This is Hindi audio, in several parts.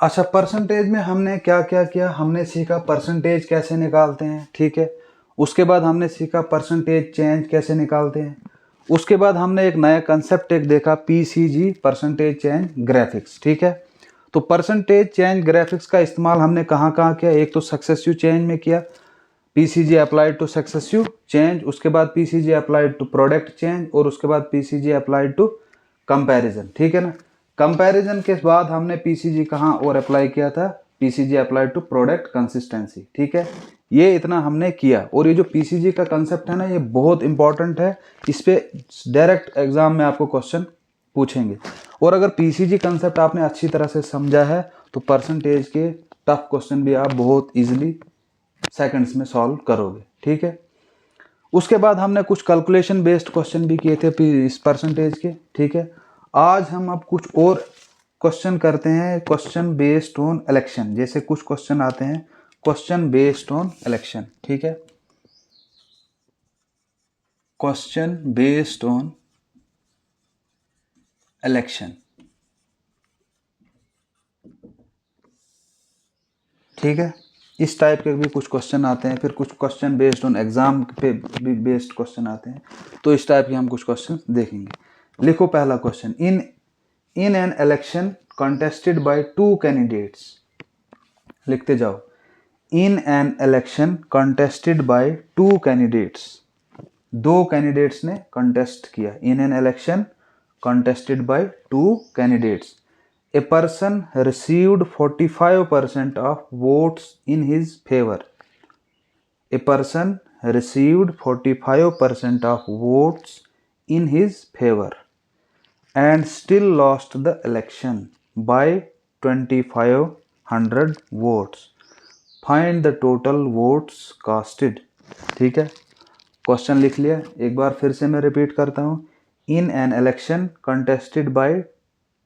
अच्छा, परसेंटेज में हमने क्या क्या किया, हमने सीखा परसेंटेज कैसे निकालते हैं, ठीक है। उसके बाद हमने सीखा परसेंटेज चेंज कैसे निकालते हैं। उसके बाद हमने एक नया कंसेप्ट एक देखा, पीसीजी, परसेंटेज चेंज ग्राफिक्स, ठीक है। तो परसेंटेज चेंज ग्राफिक्स का इस्तेमाल हमने कहाँ कहाँ किया, एक तो सक्सेसिव चेंज में किया, PCG applied to successive change, उसके बाद PCG applied to product change, और उसके बाद पीसीजी अप्लाइड टू कंपैरिजन, ठीक है ना। कंपैरिजन के बाद हमने पीसीजी कहाँ और अप्लाई किया था, PCG applied to product consistency, ठीक है। ये इतना हमने किया। और ये जो पीसीजी का कंसेप्ट है ना, ये बहुत इंपॉर्टेंट है, इस पे डायरेक्ट एग्जाम में आपको क्वेश्चन पूछेंगे। और अगर पीसीजी कंसेप्ट आपने अच्छी तरह से समझा है तो परसेंटेज के टफ क्वेश्चन भी आप बहुत इजीली सेकंड्स में सॉल्व करोगे, ठीक है। उसके बाद हमने कुछ कैलकुलेशन बेस्ड क्वेश्चन भी किए थे इस परसेंटेज के, ठीक है। आज हम अब कुछ और क्वेश्चन करते हैं, क्वेश्चन बेस्ड ऑन इलेक्शन। जैसे कुछ क्वेश्चन आते हैं क्वेश्चन बेस्ड ऑन इलेक्शन, ठीक है। क्वेश्चन बेस्ड ऑन इलेक्शन, ठीक है। इस टाइप के भी कुछ क्वेश्चन आते हैं। फिर कुछ क्वेश्चन बेस्ड ऑन एग्जाम पे भी बेस्ड क्वेश्चन आते हैं। तो इस टाइप के हम कुछ क्वेश्चन देखेंगे। लिखो पहला question, in an election contested by two candidates. लिखते जाओ, in an election contested by two candidates. दो कैंडिडेट्स ने कंटेस्ट किया। In an election contested by two candidates, a person received 45% of votes in his favor. A person received 45% of votes in his favor and still lost the election by 2500 votes. Find the total votes casted. ठीक है, क्वेश्चन लिख लिया। एक बार फिर से मैं रिपीट करता हूँ। In an election contested by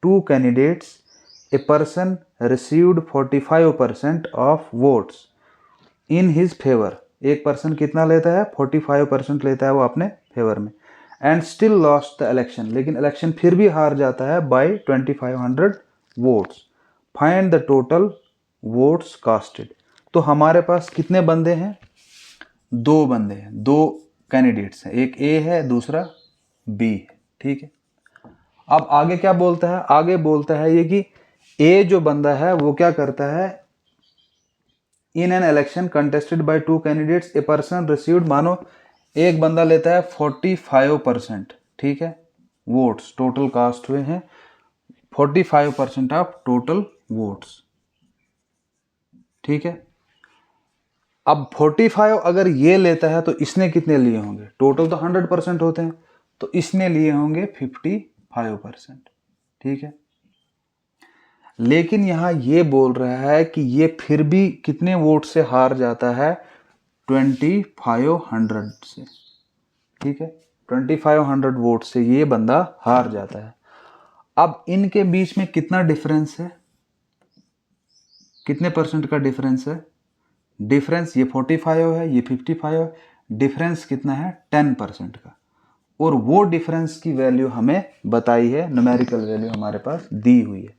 two candidates, a person received 45% of votes in his favor. एक पर्सन कितना लेता है, 45% लेता है वो अपने फेवर में। And still lost the election, लेकिन इलेक्शन फिर भी हार जाता है by 2500 votes. Find the total votes casted. तो हमारे पास कितने बंदे हैं, दो बंदे हैं, दो कैंडिडेट्स हैं, एक ए है दूसरा बी है, ठीक है। अब आगे क्या बोलता है, आगे बोलता है ये कि ए जो बंदा है वो क्या करता है, in an election contested by two candidates, A person received, मानो एक बंदा लेता है 45%, ठीक है, वोट्स टोटल कास्ट हुए हैं 45% ऑफ टोटल वोट्स, ठीक है। अब 45 अगर ये लेता है तो इसने कितने लिए होंगे, टोटल तो 100% होते हैं, तो इसने लिए होंगे 55%, ठीक है। लेकिन यहां ये बोल रहा है कि ये फिर भी कितने वोट से हार जाता है, 2500 से, ठीक है। 2500 वोट से ये बंदा हार जाता है। अब इनके बीच में कितना डिफरेंस है, कितने परसेंट का डिफरेंस है, डिफरेंस ये 45 है, ये 55 है, डिफरेंस कितना है 10% का। और वो डिफरेंस की वैल्यू हमें बताई है, न्यूमेरिकल वैल्यू हमारे पास दी हुई है,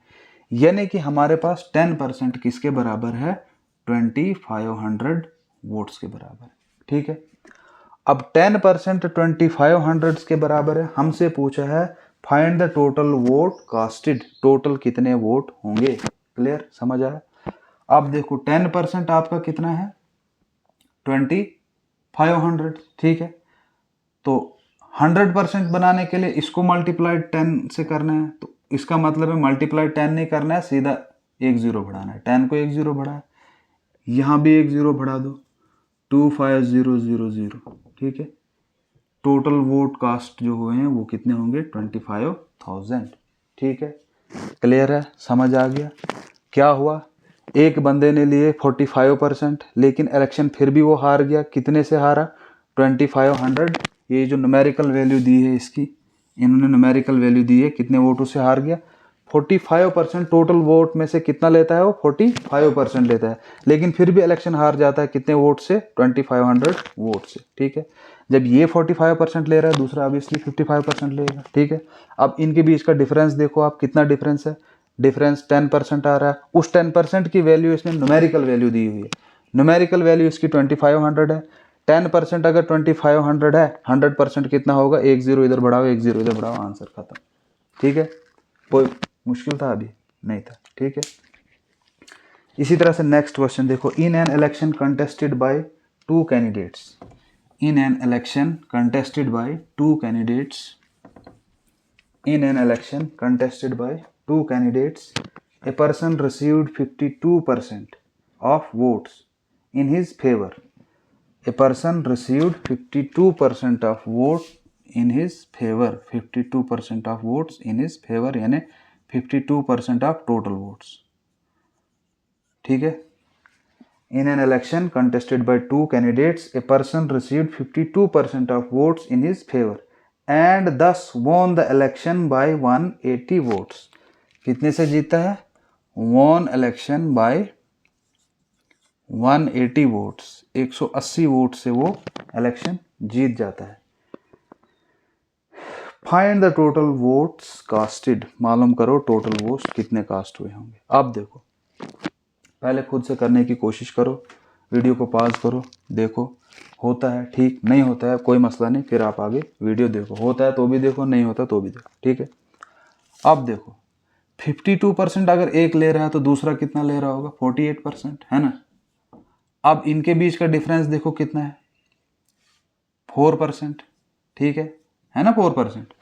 यानी कि हमारे पास 10% किसके बराबर है, 2500 वोट्स के बराबर, ठीक है। अब 10% 2500 के बराबर है, हमसे पूछा है find the total vote casted, total कितने वोट होंगे। क्लियर, समझ आया। अब देखो 10% आपका कितना है, 2500, ठीक है। तो 100% बनाने के लिए इसको मल्टीप्लाइड 10 से करना है, तो इसका मतलब है मल्टीप्लाई 10 नहीं करना है, सीधा एक जीरो बढ़ाना है। 10 को एक जीरो बढ़ाए, यहां भी एक जीरो बढ़ा दो, 25000, ठीक है। टोटल वोट कास्ट जो हुए हैं वो कितने होंगे, 25,000, ठीक है। क्लियर है, समझ आ गया। क्या हुआ, एक बंदे ने लिए 45%, लेकिन इलेक्शन फिर भी वो हार गया, कितने से हारा, 2500। ये जो न्यूमेरिकल वैल्यू दी है इसकी, इन्होंने न्यूमेरिकल वैल्यू दी है, कितने वोटों से हार गया, 45%। टोटल वोट में से कितना लेता है वो, 45% लेता है, लेकिन फिर भी इलेक्शन हार जाता है, कितने वोट से, 2500 वोट से, ठीक है। जब ये 45% ले रहा है, दूसरा ऑब्वियसली 55% लेगा, ठीक है। अब इनके बीच का डिफरेंस देखो आप, कितना डिफरेंस है, डिफरेंस 10% आ रहा है, उस 10% की वैल्यू इसमें न्यूमेरिकल वैल्यू दी हुई है, न्यूमेरिकल वैल्यू इसकी 2500 है। 10% अगर 2500 है, 100% कितना होगा, एक जीरो इधर बढ़ाओ एक जीरो इधर बढ़ाओ, आंसर खत्म। ठीक है, कोई मुश्किल था अभी नहीं था। ठीक है, इसी तरह से नेक्स्ट क्वेश्चन देखो, in an election contested by two candidates, in an election contested by two candidates, in an election contested by two candidates, a person received 52% of votes in his favor. A person received 52% of vote in his favor. 52% of votes in his favor यानी 52% of total votes. ठीक है, in an election contested by two candidates, a person received 52% of votes in his favor and thus won the election by 180 votes. कितने से जीता है, won election by 180 votes, 180 vote से वो इलेक्शन जीत जाता है। Find the total votes casted, मालूम करो टोटल वोट्स कितने कास्ट हुए होंगे। अब देखो, पहले खुद से करने की कोशिश करो, वीडियो को पॉज करो, देखो होता है ठीक, नहीं होता है कोई मसला नहीं, फिर आप आगे वीडियो देखो, होता है तो भी देखो, नहीं होता तो भी देखो। ठीक है, अब देखो 52% अगर एक ले रहा है तो दूसरा कितना ले रहा होगा, 48%, है ना। अब इनके बीच का डिफरेंस देखो कितना है, 4%। ठीक है ना, 4%।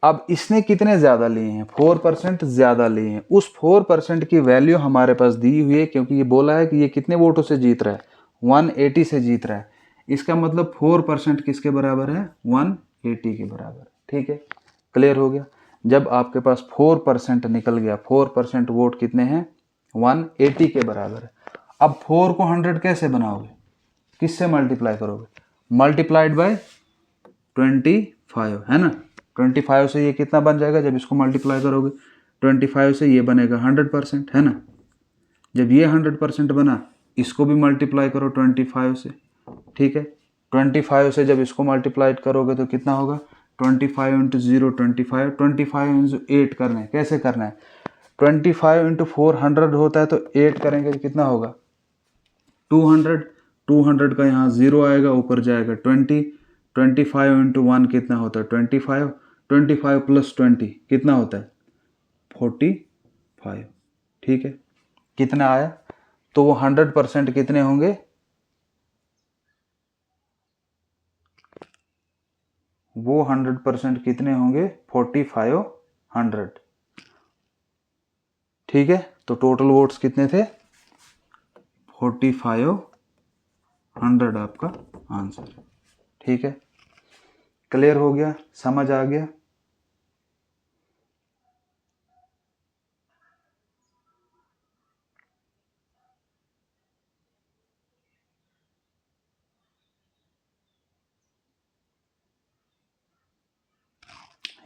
अब इसने कितने ज्यादा लिए हैं, 4% ज्यादा लिए हैं। उस 4% की वैल्यू हमारे पास दी हुई है, क्योंकि ये बोला है कि ये कितने वोटों से जीत रहा है, 180 से जीत रहा है। इसका मतलब 4% किसके बराबर है, 180 के बराबर। ठीक है, क्लियर हो गया। जब आपके पास 4% निकल गया, 4% वोट कितने हैं, 180 के बराबर है। अब 4 को 100 कैसे बनाओगे, किससे मल्टीप्लाई करोगे, मल्टीप्लाइड बाय 25, है ना। 25 से ये कितना बन जाएगा, जब इसको मल्टीप्लाई करोगे 25 से ये बनेगा 100%, है ना। जब ये 100% बना, इसको भी मल्टीप्लाई करो 25 से। ठीक है, 25 से जब इसको मल्टीप्लाई करोगे तो कितना होगा, 25 इंटू 0 25, 25 इंटू 8 करना है, कैसे करना है, 25 इंटू 400 होता है, तो 8 करेंगे तो कितना होगा, 200। 200 का यहाँ 0 आएगा, ऊपर जाएगा 20, 25 इंटू 1 कितना होता है, 25, 25 प्लस 20 कितना होता है, 45। ठीक है, कितना आया, तो वो 100% कितने होंगे, वो 100% कितने होंगे, 4500। ठीक है, तो टोटल वोट्स कितने थे, 4500 आपका आंसर। ठीक है, क्लियर हो गया, समझ आ गया।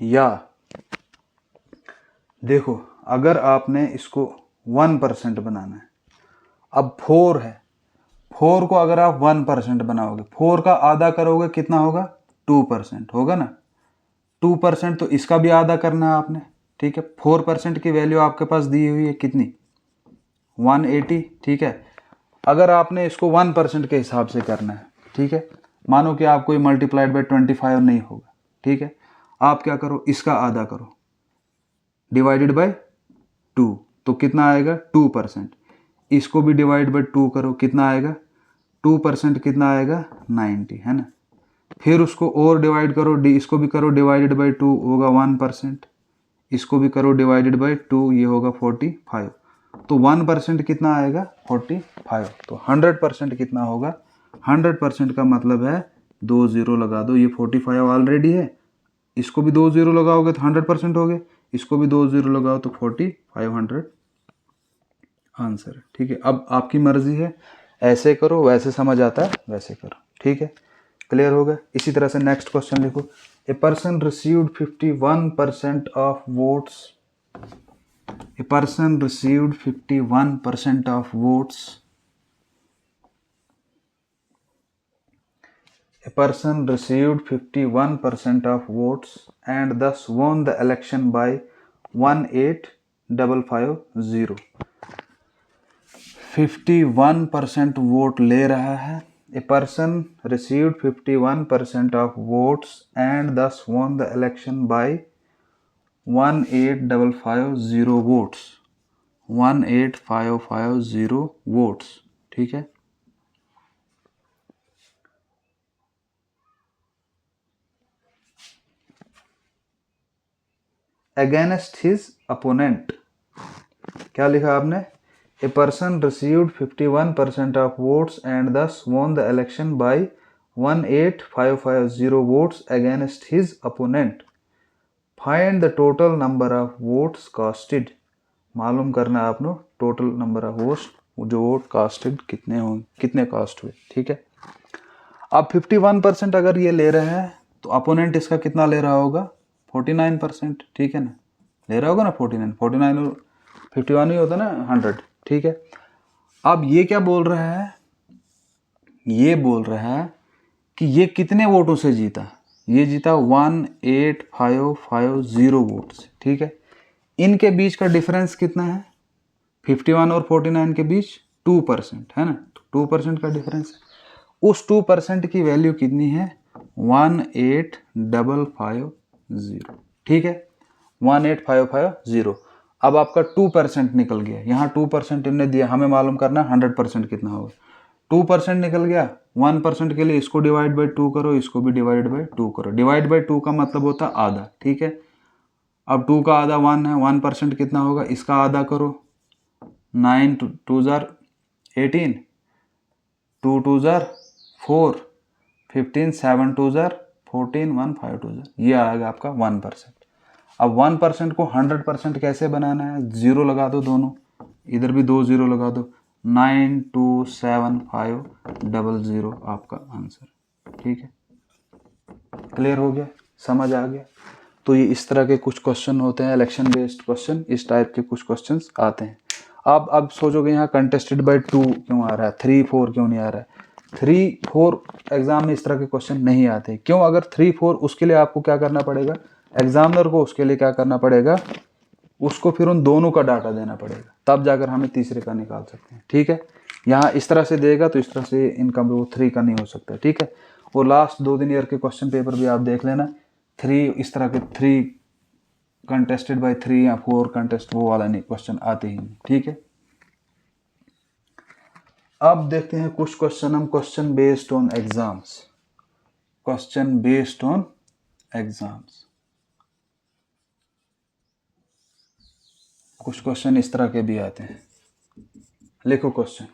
या देखो, अगर आपने इसको 1% बनाना है, अब 4 है, 4 को अगर आप 1% बनाओगे, 4 का आधा करोगे कितना होगा, 2% होगा ना। 2% तो इसका भी आधा करना है आपने। ठीक है, 4% की वैल्यू आपके पास दी हुई है कितनी, 180। ठीक है, अगर आपने इसको 1% के हिसाब से करना है, ठीक है, मानो कि आपको मल्टीप्लाइड बाय 25 नहीं होगा। ठीक है, आप क्या करो, इसका आधा करो, डिवाइडेड बाय 2, तो कितना आएगा, 2%। इसको भी डिवाइड बाय 2 करो, कितना आएगा, 2% कितना आएगा, 90, है ना। फिर उसको और डिवाइड करो, इसको भी करो डिवाइडेड बाय 2, होगा 1%। इसको भी करो डिवाइडेड बाय 2, ये होगा 45। तो 1% कितना आएगा, 45। तो 100% कितना होगा, 100% का मतलब है 2 0 लगा दो, ये 45 ऑलरेडी है, इसको भी 2 0 लगाओगे तो 100% हो गए, इसको भी 2 0 लगाओ तो 4500 आंसर है। ठीक है, अब आपकी मर्जी है, ऐसे करो, वैसे समझ आता है वैसे करो। ठीक है, क्लियर हो गया। इसी तरह से नेक्स्ट क्वेश्चन देखो, ए person received 51% of votes, A person received 51% of votes, a person received 51% of votes and thus won the election by 1/8 18,550 51% vote ले रहा है। A person received 51% of votes and thus won the election by 18,550 votes. 18,550 votes, ठीक है। अगेंस्ट हिज अपोनेंट, क्या लिखा आपने? A person received 51% of votes and thus won the election by 18,550 votes against his opponent. Find the total number of votes casted. मालूम करना है आपने टोटल नंबर ऑफ वोट्स, जो वोट कास्टेड कितने होंगे, कितने कास्ट हुए, ठीक है। अब 51% अगर ये ले रहे हैं तो अपोनेंट इसका कितना ले रहा होगा? 49%, ठीक है ना, ले रहा होगा ना 49 और 51 ही होता ना 100, ठीक है। अब ये क्या बोल रहा है? ये बोल रहा है कि ये कितने वोटों से जीता? ये जीता 18,550 वोट से, ठीक है। इनके बीच का डिफरेंस कितना है? 51 और 49 के बीच 2% है ना, तो 2% का डिफरेंस है। उस 2% की वैल्यू कितनी है? 18,550, ठीक है, 18,550। अब आपका 2% निकल गया, यहाँ 2% इनने दिया, हमें मालूम करना 100% कितना होगा। 2% निकल गया, 1% के लिए इसको डिवाइड बाई 2 करो, इसको भी डिवाइड बाई 2 करो। डिवाइड बाई 2 का मतलब होता है आधा, ठीक है। अब 2 का आधा 1 है, 1% कितना होगा? इसका आधा करो, 9 2 जार 18, 2 2 जार 4, 15 7 2 जार 14, 1 5 2 जार, ये आएगा आपका 1%। अब 1% को 100% कैसे बनाना है? 0 लगा दो दोनों, इधर भी 2 0 लगा दो, 927500 आपका आंसर, ठीक है। क्लियर हो गया, समझ आ गया? तो ये इस तरह के कुछ क्वेश्चन होते हैं, इलेक्शन बेस्ड क्वेश्चन, इस टाइप के कुछ क्वेश्चंस आते हैं। अब सोचोगे यहाँ कंटेस्टेड बाय 2 क्यों आ रहा है, 3 4 क्यों नहीं आ रहा है? 3 4 एग्जाम में इस तरह के क्वेश्चन नहीं आते। क्यों? अगर 3 4, उसके लिए आपको क्या करना पड़ेगा? एग्जामिनर को उसके लिए क्या करना पड़ेगा? उसको फिर उन दोनों का डाटा देना पड़ेगा, तब जाकर हमें तीसरे का निकाल सकते हैं, ठीक है। यहाँ इस तरह से देगा तो इस तरह से इनका वो 3 का नहीं हो सकता, ठीक है। वो लास्ट 2 ईयर के क्वेश्चन पेपर भी आप देख लेना, 3 इस तरह के 3 कंटेस्टेड बाय 3 या 4 कंटेस्ट, वो वाला नहीं क्वेश्चन आते ही नहीं, ठीक है। अब देखते हैं कुछ क्वेश्चन हम, question based on exams. Question based on exams, कुछ क्वेश्चन इस तरह के भी आते हैं। लिखो question,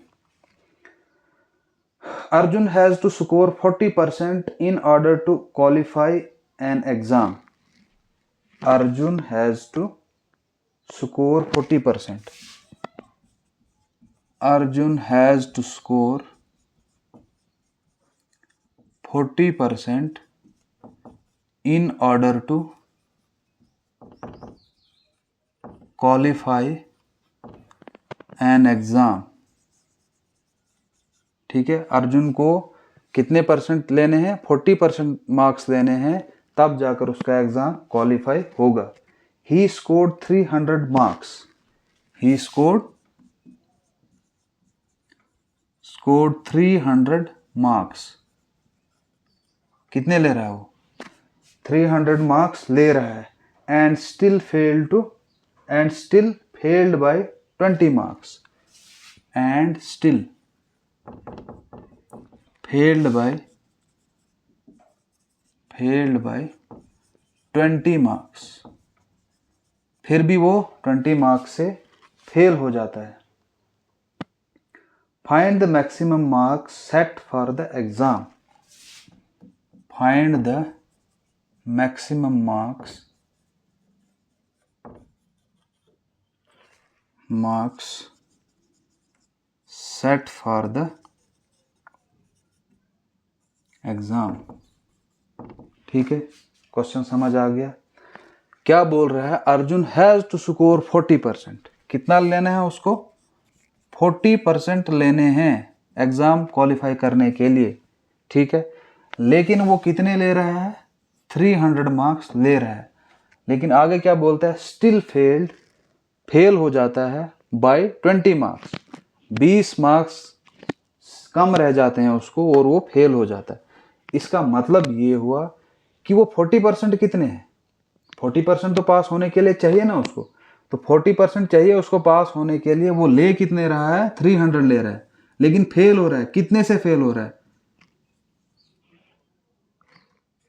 Arjun has to score 40% in order to qualify an exam. Arjun has to score 40%. Arjun has to score 40% in order to qualify an exam. ठीक है, अर्जुन को कितने परसेंट लेने हैं? 40% मार्क्स लेने हैं, तब जाकर उसका एग्जाम क्वालिफाई होगा। He scored 300 marks. He scored 300 marks. कितने ले रहा है वो? 300 मार्क्स ले रहा है, and still failed by 20 marks. And still failed by 20 marks. फिर भी वो 20 मार्क्स से फेल हो जाता है। Find the maximum marks set for the exam. Find the maximum marks set for the exam. ठीक है, क्वेश्चन समझ आ गया? क्या बोल रहा है? Arjun has to score 40%। कितना लेना है उसको? 40% लेने हैं एग्जाम क्वालिफाई करने के लिए। ठीक है, लेकिन वो कितने ले रहा है? 300 मार्क्स ले रहा है। लेकिन आगे क्या बोलता है? स्टिल फेल्ड, फेल हो जाता है बाय 20 मार्क्स, 20 मार्क्स कम रह जाते हैं उसको और वो फेल हो जाता है। इसका मतलब ये हुआ कि वो 40% कितने हैं, 40% तो पास होने के लिए चाहिए ना उसको, तो 40% चाहिए उसको पास होने के लिए, वो ले कितने रहा है, 300 ले रहा है, लेकिन फेल हो रहा है, कितने से फेल हो रहा है,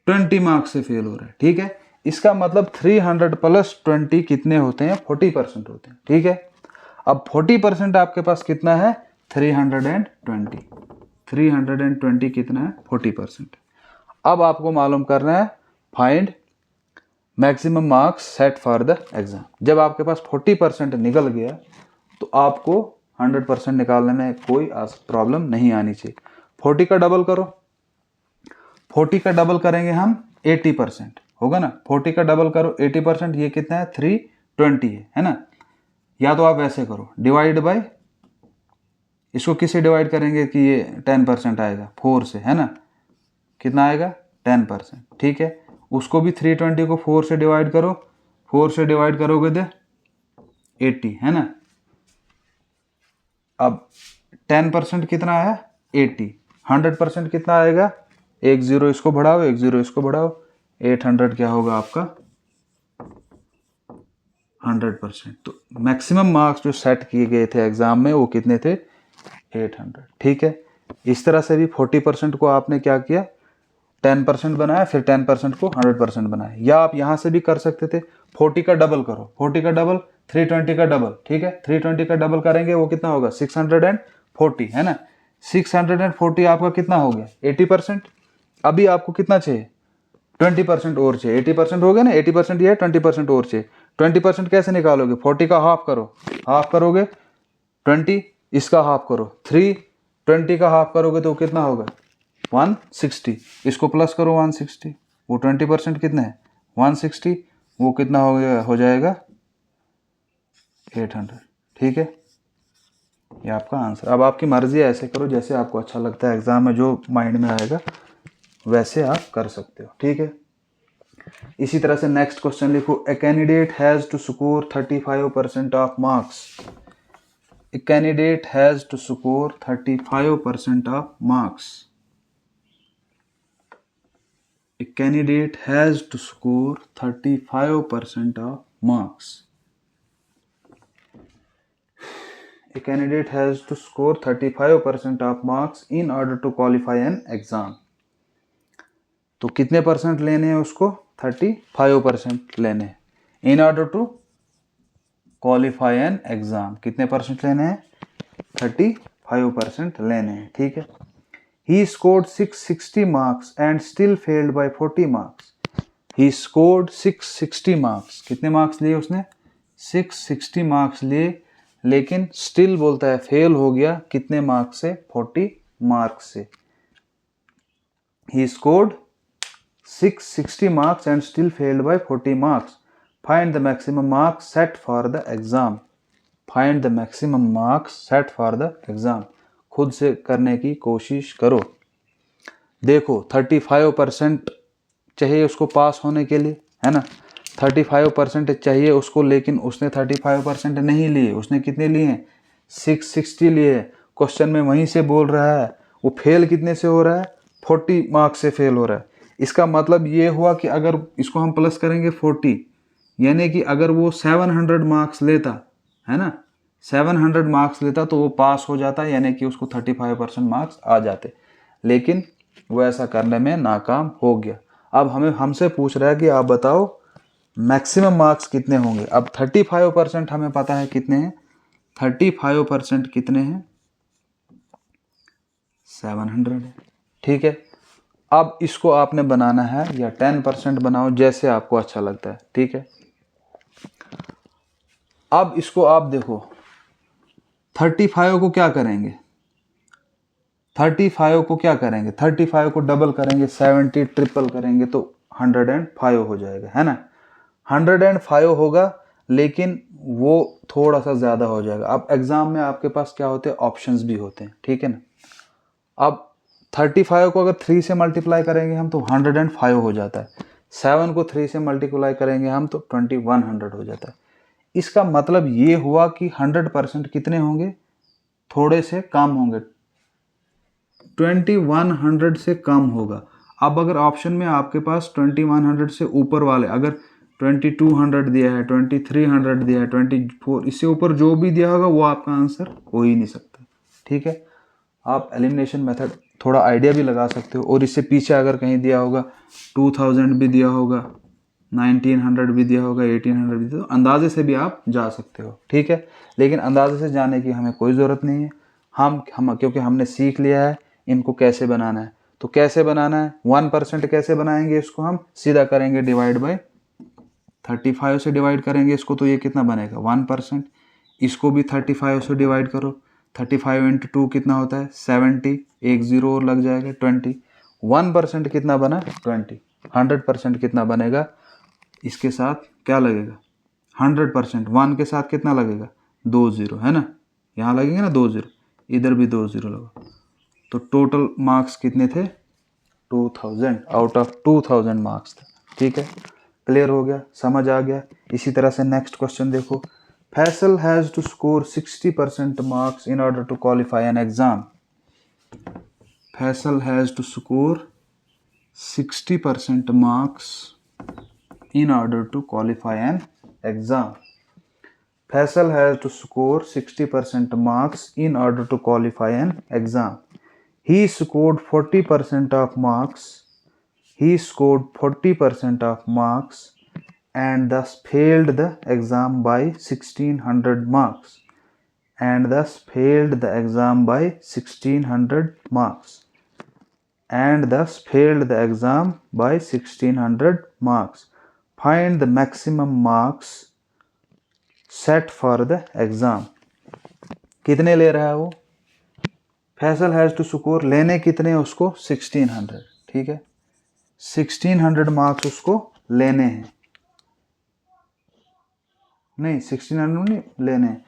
20 मार्क्स से फेल हो रहा है। ठीक है, इसका मतलब 300 प्लस 20 कितने होते हैं, 40% होते हैं। ठीक है, अब 40% आपके पास कितना है, 320, 320 कितना है, 40%। अब आपको मालूम करना है find maximum marks set for the exam. जब आपके पास 40% निकल गया तो आपको 100% निकालने में कोई प्रॉब्लम नहीं आनी चाहिए। 40 का डबल करो, 40 का डबल करेंगे हम 80% होगा ना, 40 का डबल करो 80%, ये कितना है, 320 है ना। या तो आप ऐसे करो, डिवाइड बाय, इसको किससे डिवाइड करेंगे कि ये 10% आएगा, 4 से, है ना, कितना आएगा, 10%। ठीक है, उसको भी 320 को 4 से डिवाइड करो, 4 से डिवाइड करोगे तो 80 है ना। अब 10% कितना आया, 80, 100% कितना आएगा, एक जीरो इसको बढ़ाओ, एक जीरो इसको बढ़ाओ, 800 क्या होगा आपका, 100%। तो मैक्सिमम मार्क्स जो सेट किए गए थे एग्जाम में वो कितने थे, 800। ठीक है, इस तरह से भी 40% को आपने क्या किया, 10% बनाया, फिर 10% को 100% बनाया। या आप यहां से भी कर सकते थे, 40 का डबल करो, 40 का डबल 320 का डबल। ठीक है, 320 का डबल करेंगे वो कितना होगा, 640 है ना। 640 आपका कितना हो गया, 80%। अभी आपको कितना चाहिए, 20% और चाहिए, 80% हो गया ना, 80% ये है, 20% और चाहिए। 20% कैसे निकालोगे, 40 का हाफ करो, हाफ करोगे 20, इसका हाफ करो 320 का हाफ करोगे तो कितना होगा, 160, इसको प्लस करो 160, वो 20% कितना है, 160, वो कितना हो जाएगा 800। ठीक है, ये आपका आंसर। अब आपकी मर्जी है, ऐसे करो जैसे आपको अच्छा लगता है, एग्जाम में जो माइंड में आएगा वैसे आप कर सकते हो। ठीक है, इसी तरह से नेक्स्ट क्वेश्चन लिखो, a candidate has to score 35% of marks. A candidate has to score 35% of marks. A candidate has to score 35% of marks. A candidate has to score 35% of marks in order to qualify an exam. तो कितने परसेंट लेने हैं उसको, 35% लेने हैं। In order to qualify an exam, कितने परसेंट लेने हैं, 35% लेने हैं। ठीक है, he scored 660 marks and still failed by 40 marks. He scored 660 marks. कितने मार्क्स लिए उसने, 660 मार्क्स लिए, लेकिन स्टिल बोलता है फेल हो गया, कितने मार्क्स से, 40 मार्क्स से। He scored 660 marks and still failed by 40 marks. Find the maximum marks set for the exam. Find the maximum marks set for the exam. खुद से करने की कोशिश करो। देखो 35% चाहिए उसको पास होने के लिए, है ना, 35% चाहिए उसको, लेकिन उसने 35% नहीं लिए, उसने कितने लिए हैं, 660 लिए। क्वेश्चन में वहीं से बोल रहा है वो फेल कितने से हो रहा है, 40 मार्क्स से फेल हो रहा है। इसका मतलब ये हुआ कि अगर इसको हम प्लस करेंगे 40, यानी कि अगर वो 700 मार्क्स लेता, है ना, 700 मार्क्स लेता तो वो पास हो जाता, यानी कि उसको 35% मार्क्स आ जाते, लेकिन वो ऐसा करने में नाकाम हो गया। अब हमसे पूछ रहा है कि आप बताओ मैक्सिमम मार्क्स कितने होंगे। अब 35% हमें पता है कितने हैं, 35% कितने हैं, 700 है। ठीक है, अब इसको आपने बनाना है, या 10% बनाओ, जैसे आपको अच्छा लगता है। ठीक है, अब इसको आप देखो, 35 को क्या करेंगे, 35 को क्या करेंगे, 35 को डबल करेंगे, 70 ट्रिपल करेंगे तो 105 हो जाएगा, है ना। 105 होगा, लेकिन वो थोड़ा सा ज़्यादा हो जाएगा। अब एग्ज़ाम में आपके पास क्या होते हैं, ऑप्शंस भी होते हैं। ठीक है ना, अब 35 को अगर 3 से मल्टीप्लाई करेंगे हम तो 105 हो जाता है, 7 को 3 से मल्टीप्लाई करेंगे हम तो 2100 हो जाता है। इसका मतलब ये हुआ कि 100% कितने होंगे, थोड़े से कम होंगे, 2100 से कम होगा। अब अगर ऑप्शन में आपके पास 2100 से ऊपर वाले, अगर 2200 दिया है, 2300 दिया है, 24, इससे ऊपर जो भी दिया होगा वो आपका आंसर हो ही नहीं सकता। ठीक है, आप एलिमिनेशन मेथड थोड़ा आइडिया भी लगा सकते हो, और इससे पीछे अगर कहीं दिया होगा 2000 भी दिया होगा, 1900 भी दिया होगा, 1800 भी दिया होगा, तो अंदाजे से भी आप जा सकते हो। ठीक है, लेकिन अंदाजे से जाने की हमें कोई ज़रूरत नहीं है। हम क्योंकि हमने सीख लिया है इनको कैसे बनाना है। तो कैसे बनाना है, 1% कैसे बनाएंगे, इसको हम सीधा करेंगे डिवाइड बाय 35 से डिवाइड करेंगे इसको, तो ये कितना बनेगा 1%। इसको भी 35 से डिवाइड करो, 35 इंटू 2 कितना होता है 70, एक जीरो और लग जाएगा 20। 1% कितना बना 20, 100% कितना बनेगा, इसके साथ क्या लगेगा 100%, 1 के साथ कितना लगेगा 2 जीरो, है ना, यहाँ लगेंगे ना 2 जीरो, इधर भी 2 जीरो लगा, तो टोटल मार्क्स कितने थे 2000 आउट ऑफ 2000 मार्क्स थे। ठीक है, क्लियर हो गया, समझ आ गया। इसी तरह से नेक्स्ट क्वेश्चन देखो, Faisal has to score 60% marks in order to qualify an exam. Faisal has to score 60% marks in order to qualify an exam. Faisal has to score 60% marks in order to qualify an exam. He scored 40% of marks. He scored 40% of marks and thus failed the exam by 1600 marks. And thus failed the exam by 1600 marks. And thus failed the exam by 1600 marks. Find the maximum marks set for the exam. कितने ले रहा है वो, फैसल हैज़ टू स्कोर, लेने कितने उसको 1600। ठीक है, 1600 मार्क्स उसको लेने हैं, नहीं 1600 नहीं लेने हैं,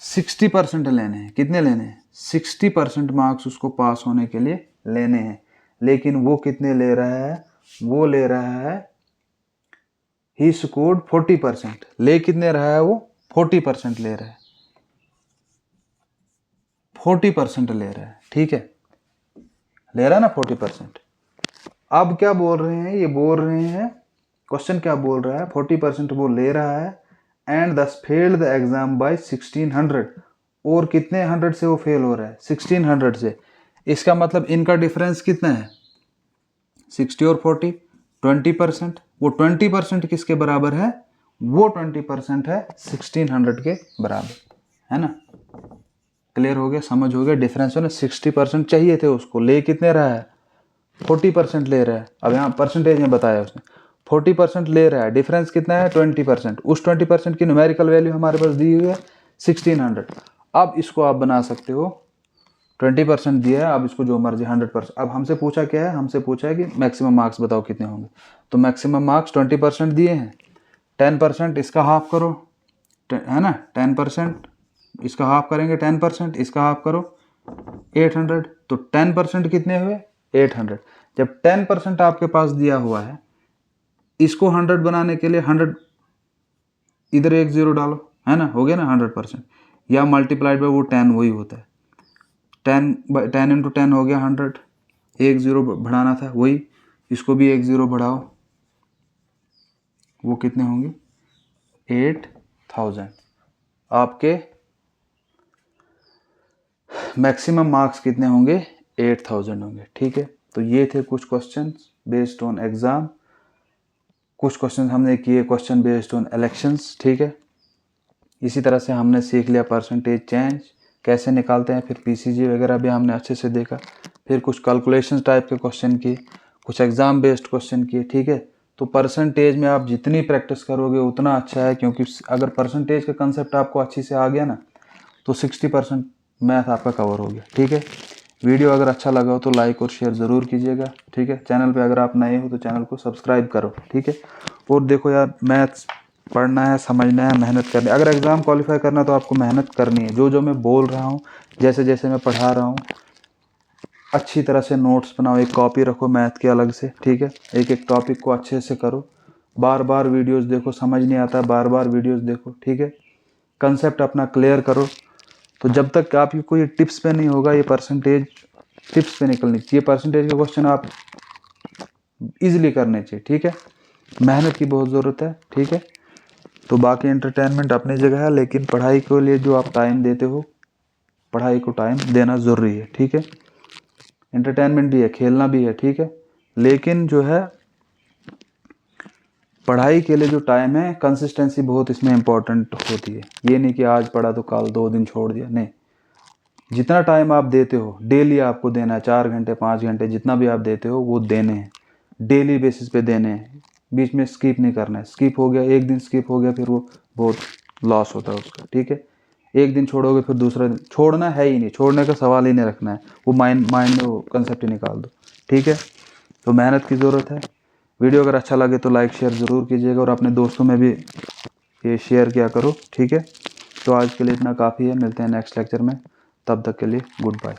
60% लेने हैं। कितने लेने हैं 60% मार्क्स उसको पास होने के लिए लेने हैं। लेकिन वो कितने ले रहा है, वो ले रहा है ही स्कोर्ड 40%, ले कितने रहा है वो 40% ले रहा है, 40% ले रहा है। ठीक है, ले रहा है ना 40%। अब क्या बोल रहे हैं, ये बोल रहे हैं, क्वेश्चन क्या बोल रहा है, 40% वो ले रहा है एंड दस फेल्ड द एग्जाम बाय 1600, और कितने 100 से वो फेल हो रहा है 1600 से। इसका मतलब इनका डिफरेंस कितना है 60 और 40, 20%। वो 20% किसके बराबर है, वो 20% है 1600 के बराबर, है ना। क्लियर हो गया, समझ हो गया डिफरेंस है ना। 60% चाहिए थे उसको, ले कितने रहा है 40% ले रहा है। अब यहाँ परसेंटेज में बताया उसने 40% ले रहा है, डिफरेंस कितना है 20%। उस 20% की न्यूमेरिकल वैल्यू हमारे पास दी हुई है 1600। अब इसको आप बना सकते हो, 20% दिया है, अब इसको जो मर्जी 100%। अब हमसे पूछा क्या है, हमसे पूछा है कि मैक्सिमम मार्क्स बताओ कितने होंगे, तो मैक्सिमम मार्क्स 20% दिए हैं, 10% इसका हाफ करो, है ना, 10% इसका हाफ करेंगे, 10% इसका हाफ करो 800, तो 10% कितने हुए 800। जब 10% आपके पास दिया हुआ है, इसको 100 बनाने के लिए 100 इधर एक जीरो डालो, है ना, हो गया ना 100%, या मल्टीप्लाइड बाय वो 10 वही होता है, 10 इंटू 10 हो गया 100, एक ज़ीरो बढ़ाना था वही, इसको भी एक ज़ीरो बढ़ाओ, वो कितने होंगे 8000। आपके मैक्सिमम मार्क्स कितने होंगे 8000 होंगे। ठीक है, तो ये थे कुछ क्वेश्चंस बेस्ड ऑन एग्ज़ाम, कुछ क्वेश्चन हमने किए क्वेश्चन बेस्ड ऑन इलेक्शंस। ठीक है, इसी तरह से हमने सीख लिया परसेंटेज चेंज कैसे निकालते हैं, फिर पीसीजी वगैरह भी हमने अच्छे से देखा, फिर कुछ कैलकुलेशन टाइप के क्वेश्चन किए, कुछ एग्ज़ाम बेस्ड क्वेश्चन किए। ठीक है, तो परसेंटेज में आप जितनी प्रैक्टिस करोगे उतना अच्छा है, क्योंकि अगर परसेंटेज का कंसेप्ट आपको अच्छी से आ गया ना, तो 60% मैथ आपका कवर हो गया। ठीक है, वीडियो अगर अच्छा लगा हो तो लाइक और शेयर ज़रूर कीजिएगा। ठीक है, चैनल पे अगर आप नए हो तो चैनल को सब्सक्राइब करो। ठीक है, और देखो यार, मैथ्स पढ़ना है, समझना है, मेहनत करनी है। अगर एग्ज़ाम क्वालिफाई करना है तो आपको मेहनत करनी है। जो जो मैं बोल रहा हूँ, जैसे जैसे मैं पढ़ा रहा हूँ, अच्छी तरह से नोट्स बनाओ, एक कॉपी रखो मैथ की अलग से। ठीक है, एक एक टॉपिक को अच्छे से करो, बार बार वीडियोस देखो, समझ नहीं आता बार बार वीडियोस देखो, ठीक है। कंसेप्ट अपना क्लियर करो। तो जब तक आपकी कोई टिप्स पे नहीं होगा, ये परसेंटेज टिप्स पे निकलनी चाहिए। परसेंटेज के क्वेश्चन आप इजीली करने चाहिए, ठीक है। मेहनत की बहुत ज़रूरत है, ठीक है। तो बाकी एंटरटेनमेंट अपनी जगह है, लेकिन पढ़ाई के लिए जो आप टाइम देते हो, पढ़ाई को टाइम देना ज़रूरी है, ठीक है। एंटरटेनमेंट भी है, खेलना भी है, ठीक है, लेकिन जो है पढ़ाई के लिए जो टाइम है, कंसिस्टेंसी बहुत इसमें इम्पोर्टेंट होती है। ये नहीं कि आज पढ़ा तो कल 2 दिन छोड़ दिया, नहीं। जितना टाइम आप देते हो डेली आपको देना है, 4 घंटे 5 घंटे जितना भी आप देते हो वो देने हैं, डेली बेसिस पे देने हैं। बीच में स्किप नहीं करना है। स्किप हो गया, एक दिन स्किप हो गया, फिर वो बहुत लॉस होता है उसका, ठीक है। एक दिन छोड़ोगे फिर दूसरा दिन छोड़ना है ही नहीं, छोड़ने का सवाल ही नहीं रखना है। वो माइंड में वो कंसेप्ट ही निकाल दो, ठीक है। तो मेहनत की ज़रूरत है। वीडियो अगर अच्छा लगे तो लाइक शेयर ज़रूर कीजिएगा और अपने दोस्तों में भी ये शेयर किया करो, ठीक है। तो आज के लिए इतना काफ़ी है, मिलते हैं नेक्स्ट लेक्चर में, तब तक के लिए गुड बाय।